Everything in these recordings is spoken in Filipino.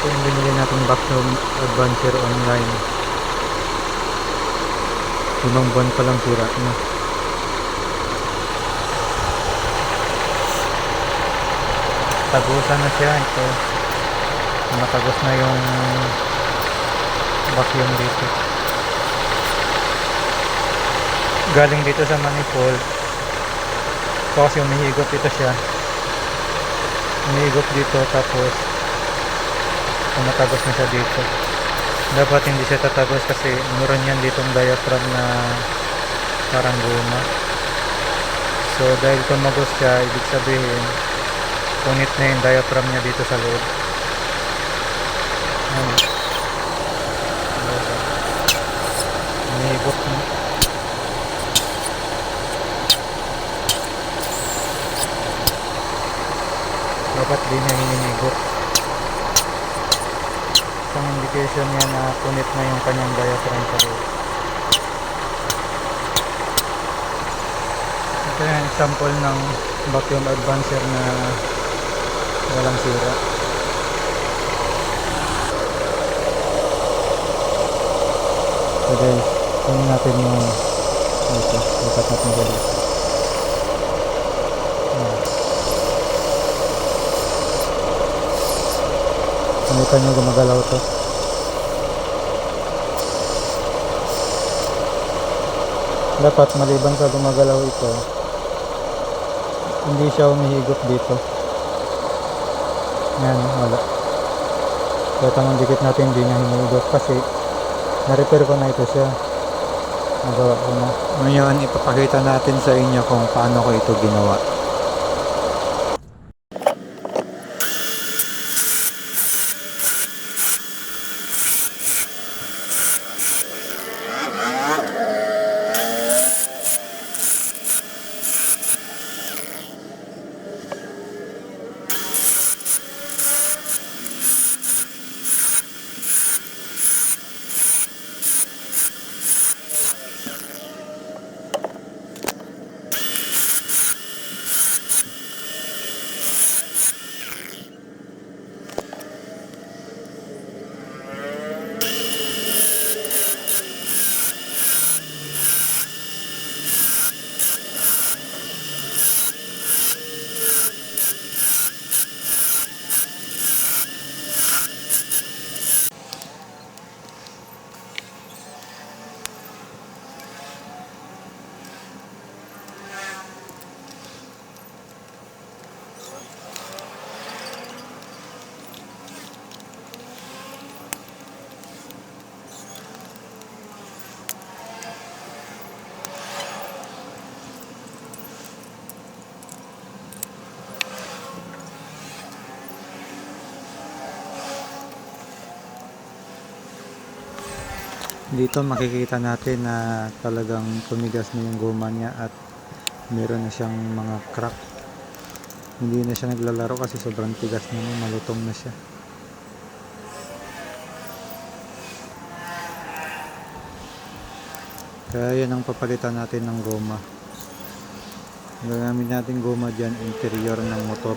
Ito yung binili natin vacuum advancer online. 5 buwan pa lang sira na. Tagusan na siya. Ito, matagos na yung vacuum dito. Galing dito sa manifold. Kasi umihigop ito siya. Umihigop dito, tapos tumatagos na siya dito. Dapat hindi siya tatagos kasi meron yan ditong diaphragm na parang guma. So dahil tumagos siya, ibig sabihin punit na yung diaphragm niya dito sa loob. Umihigop na. Dapat di na hinihigop. Isang indication niya na punit na yung kanyang diaphragm sa loob. Ito yung example ng vacuum advancer na walang sira. So guys, kunin natin yung ito. Ikat natin dito. Nakita nyo gumagalaw to. Dapat maliban sa gumagalaw ito, hindi siya umihigop dito. Yan, wala. Kaya tamang dikit natin, hindi niya hinihigop kasi na-repair ko na ito siya. Nagawa ko na. Ngayon ipapakita natin sa inyo kung paano ko ito ginawa. Dito makikita natin na talagang tumigas na yung goma niya at meron na siyang mga crack. Hindi na siya naglalaro kasi sobrang tigas na, malutong na siya. Kaya yan ang papalitan natin ng goma. Gagamit natin goma dyan, interior ng motor.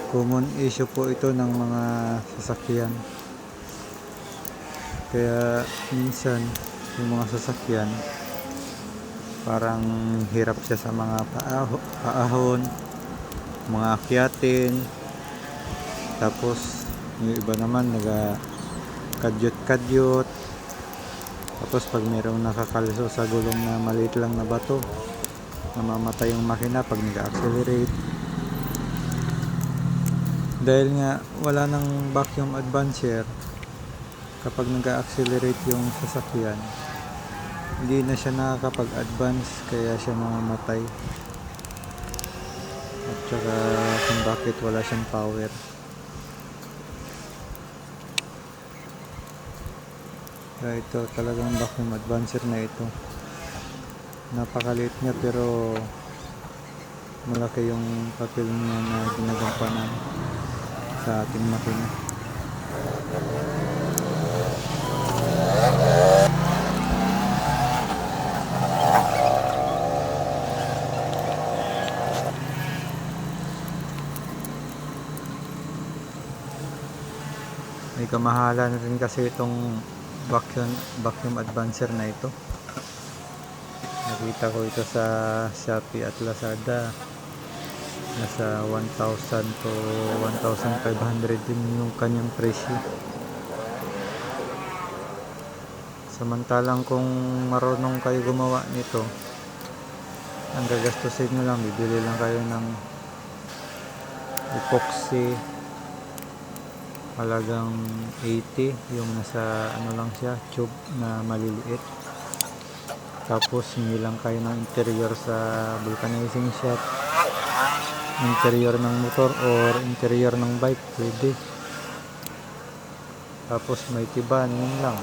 Common issue po ito ng mga sasakyan. Kaya minsan yung mga sasakyan parang hirap siya sa mga paahon, mga akyatin. Tapos yung iba naman kadyot. Tapos pag mayroong nakakalso sa gulong na maliit lang na bato, namamatay yung makina pag nag-accelerate. Dahil nga wala nang vacuum advancer, kapag nag-accelerate yung sasakyan, hindi na siya nakakapag-advance, kaya siya namamatay. At saka kung bakit wala siyang power. Kaya ito talagang vacuum advancer na ito. Napakaliit niya pero malaki yung papel niya na ginagampanan sa ating makina. May kamahalan na rin kasi itong vacuum advancer na ito. Nakita ko ito sa Shopee at Lazada. Nasa 1,000 to 1,500 din yung kanyang presyo. Samantalang kung marunong kayo gumawa nito, ang gagastusin nyo lang, bibili lang kayo ng epoxy, halagang 80, yung nasa ano lang siya, tube na maliliit. Tapos hindi lang kayo ng interior sa vulcanizing shop, interior ng motor or interior ng bike, pwede. Tapos may tiban, yun lang.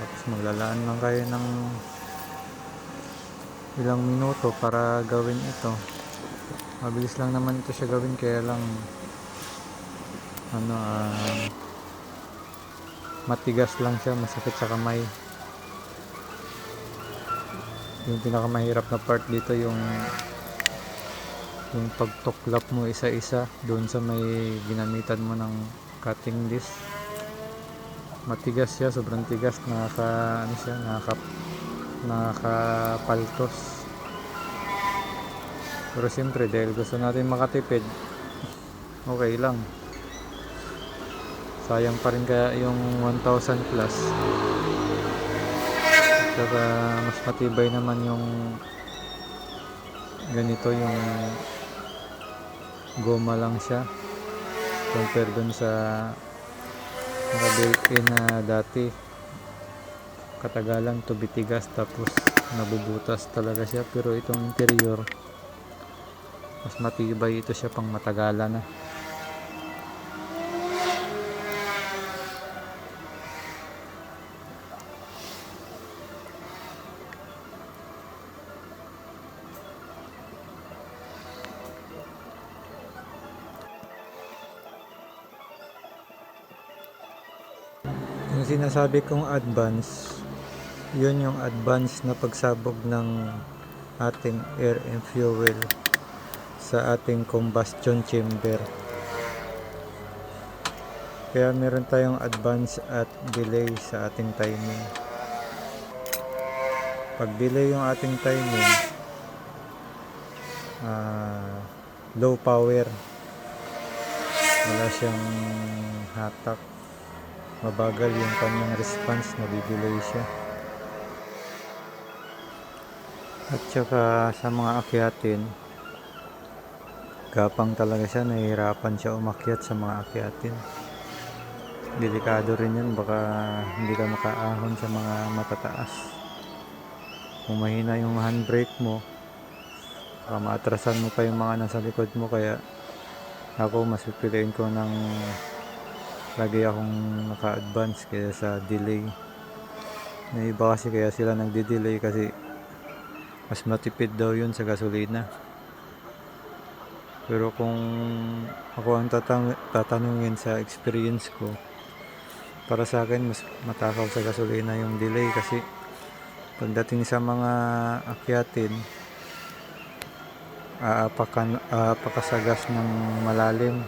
Tapos maglalaan lang kayo ng ilang minuto para gawin ito. Mabilis lang naman ito siya gawin, kaya lang matigas lang siya, masakit sa kamay. Yung pinakamahirap na part dito yung pagtuklap mo isa-isa doon sa may ginamitan mo ng cutting disc. Matigas siya, sobrang tigas, nakakapaltos. Pero siyempre dahil gusto natin makatipid, okay lang. Sayang pa rin kaya yung 1,000 plus. Saka mas matibay naman yung ganito, yung goma lang siya compare dun sa naka-built-in na dati. Katagalan to bitigas, tapos nabubutas talaga siya. Pero itong interior, mas matibay ito siya, pang matagalan na. Yung sinasabi kong advance, yun yung advance na pagsabog ng ating air and fuel sa ating combustion chamber. Kaya meron tayong advance at delay sa ating timing. Pag delay yung ating timing, low power, wala siyang hatak, mabagal yung kanyang response, nabidelay siya. At saka sa mga akyatin, gapang talaga siya, nahihirapan siya umakyat sa mga akyatin. Delikado rin yun, baka hindi ka makaahon sa mga matataas. Kung mahina yung handbrake mo, baka maatrasan mo pa yung mga nasa likod mo. Kaya ako, mas pipiliin ko ng lagi akong naka-advance kaya sa delay. May iba kasi kaya sila nagde-delay kasi mas matipid daw yun sa gasolina. Pero kung ako ang tatanungin sa experience ko, para sa akin mas matakaw sa gasolina yung delay. Kasi pagdating sa mga akyatin, aapakas ng malalim,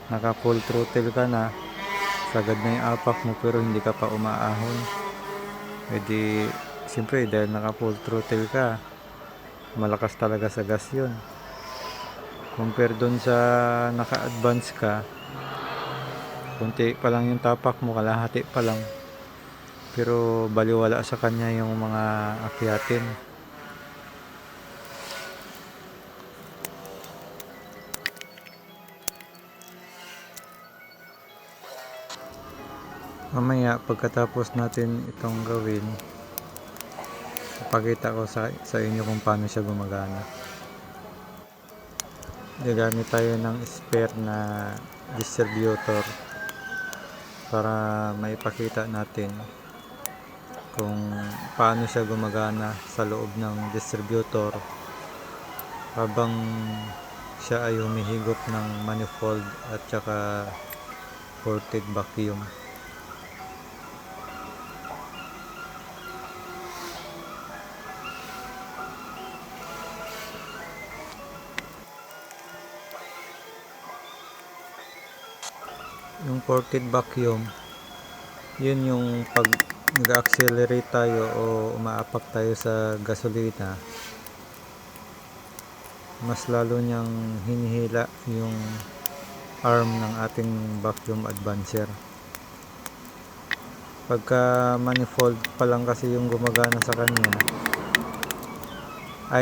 naka full throttle ka na, sagad na yung apak mo pero hindi ka pa umaahon. Edi siyempre dahil naka full throttle ka, malakas talaga sa gas yun. Compare dun sa naka-advance ka, kunti pa lang yung tapak mo, kalahati pa lang, pero baliwala sa kanya yung mga akyatin. Mamaya pagkatapos natin itong gawin, ipakita ko sa inyo kung paano siya gumagana. Gagamit tayo ng spare na distributor para maipakita natin kung paano siya gumagana sa loob ng distributor habang siya ay humihigop ng manifold at saka ported vacuum. yung ported vacuum, yun yung pag nag-accelerate tayo o umaapak tayo sa gasolina, mas lalo niyang hinihila yung arm ng ating vacuum advancer. Pagka manifold pa lang kasi yung gumagana sa kanya,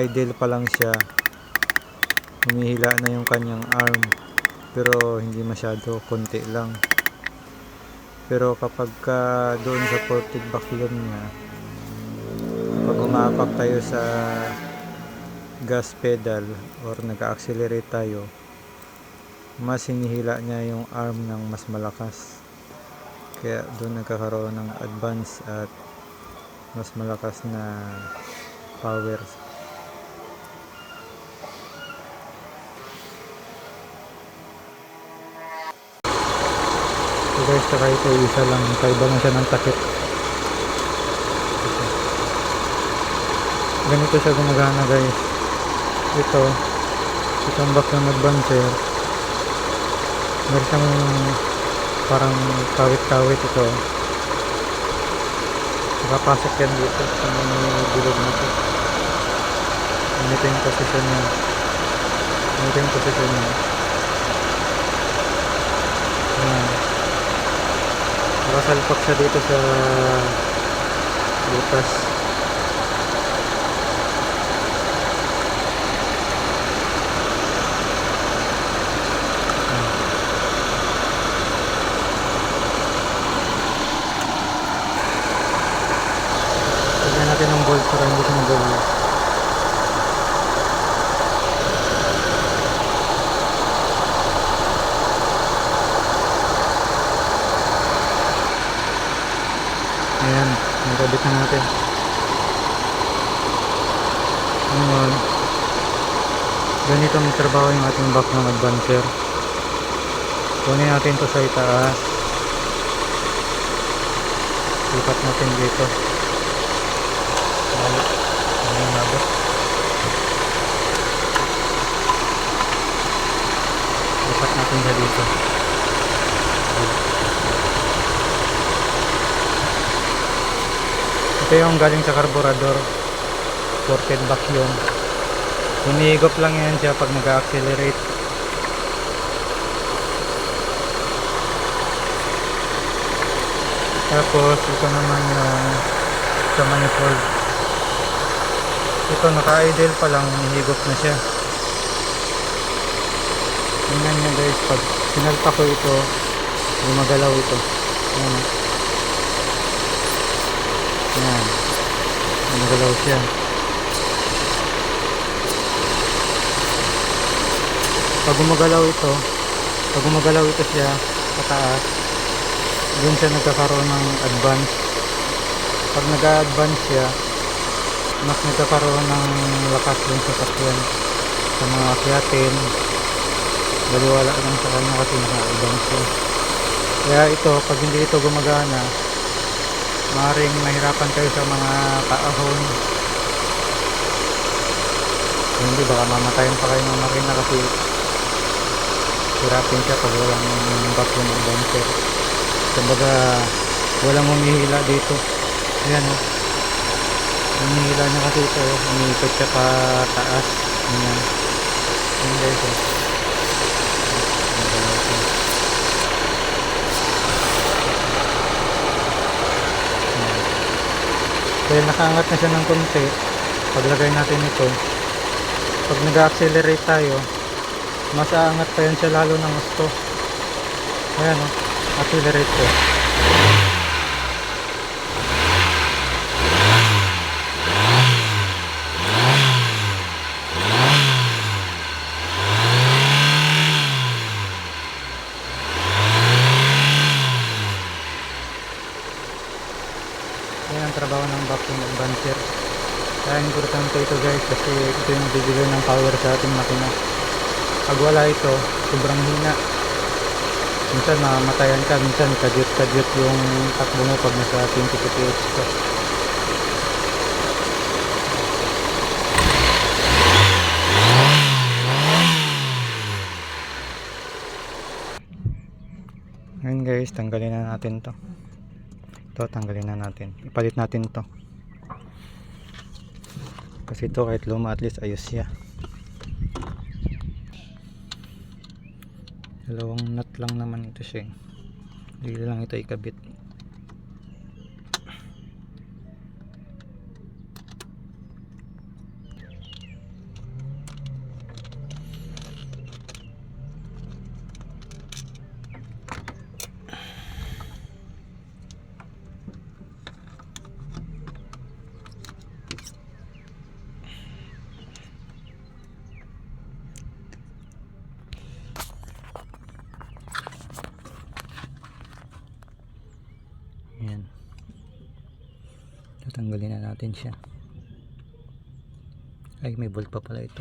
idle pa lang siya, humihila na yung kanyang arm, pero hindi masyado, konti lang. Pero kapag doon sa ported vacuum niya, pag umaapak tayo sa gas pedal or nag-accelerate tayo, mas hinihila niya yung arm ng mas malakas, kaya doon nagkakaroon ng advance at mas malakas na power. So guys, saka ito isa lang, kaiba na siya ng takip. Ganito siya gumagana guys. Itong vacuum advancer, meron siyang parang kawit-kawit ito. Nakapasok yan dito sa may bilog na ito. Ganito yung posisyon niya. Ayan. Nakasalpak siya dito sa butas. Lagyan natin ng bolt para hindi siya magulo. Ayan, nagkabit na natin. Ngayon, ganito ang trabaho yung ating vacuum advancer. Kunin natin to sa itaas. Lipat natin dito. Lipat natin siya dito. Ito yung galing sa carburetor, ported vacuum. Humihigop lang yan siya pag nag-accelerate. Tapos ito naman yung sa manifold. Ito naka-idle pa lang, humihigop na siya. Tingnan nyo guys, pag sinalpa ko ito, gumagalaw ito. Ayan. Ayan, gumagalaw siya. Pag gumagalaw ito siya pataas, dun siya nagkakaroon ng advance. Pag nag-advance siya, mas nagkakaroon ng lakas dun sa sakyan, sa mga akyatin. Baliwala lang sa kanya kasi naka-advance siya. Kaya ito, pag hindi ito gumagana, maaaring mahirapan kayo sa mga paahon. Kung hindi, baka mamatayan pa kayo ng makina kasi hirapin siya pag walang vacuum advancer. Kumbaga walang humihila dito. Ayan o, humihila niya kasi ito, umiikot siya pa taas. Ayan, ayan guys o. Kaya nakaangat na siya ng konti. Paglagay natin ito, pag nag-accelerate tayo, mas aangat pa yan siya lalo ng gusto. Ayan o, accelerate ko. Yan ang trabaho ng vacuum advancer. Kaya importante ito guys, kasi ito yung bibigay ng power sa ating makina. Pag wala ito, sobrang hina. Minsan mamatayan ka, minsan kadyot yung takbo mo pag nasa 20 kph ka. Ngayon guys, tanggalin na natin to. Ito, tanggalin na natin. Ipalit natin to. Kasi ito kahit luma, at least ayos siya. Dalawang nut lang naman ito siya. Hindi lang ito ikabit. Ayan. Tatanggalin na natin siya. Ay, may bolt pa pala ito.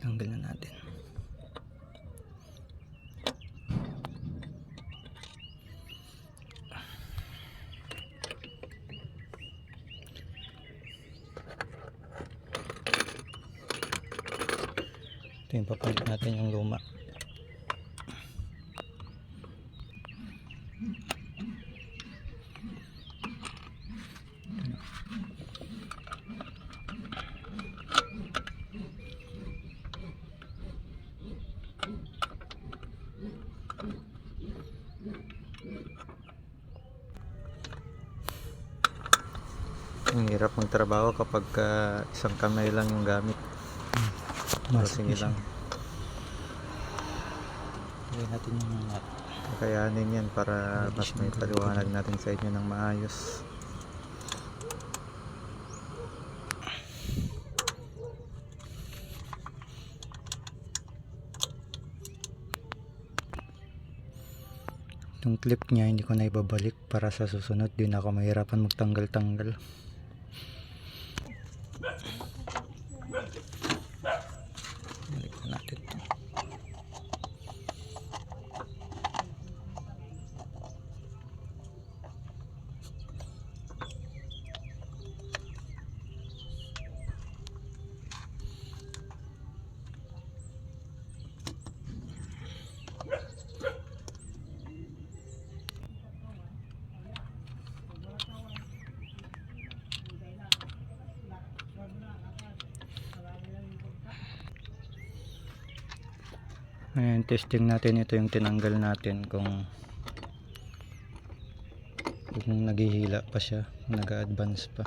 Tanggal na natin. Ito yung papalit natin yung luma. Ang hirap magtrabaho kapag isang kamay lang yung gamit. Sige lang. Lagyan natin yung nut. Kakayanin yan para mas may paliwanag natin sa inyo ng maayos. Itong clip niya hindi ko na ibabalik para sa susunod din ako mahirapan magtanggal-tanggal. Balik na natin ito. Ayan, testing natin ito yung tinanggal natin kung naghihila pa siya, nag-advance pa.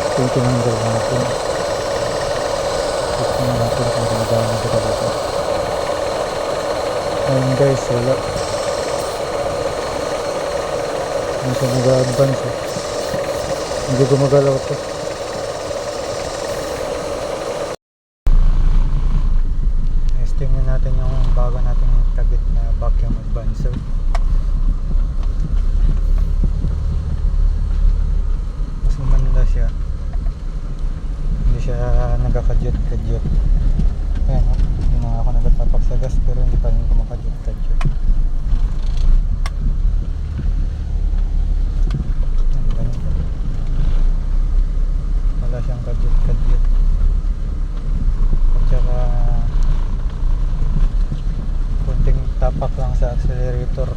Ito yung tinanggal natin. Testing natin kung gumagana ito talaga. Ayan guys, wala. Hindi siya nag-advance eh. Hindi gumagalaw ito. Tingnan natin yung bago nating kabit na vacuum advancer. Mas maganda siya. Hindi siya nagkakadyot-kadyot. Ayan, hindi na ako nagtapak sa gas pero hindi pa rin kumakadyot-kadyot. Wala siyang kadyot-kadyot. At saka tapak lang sa accelerator.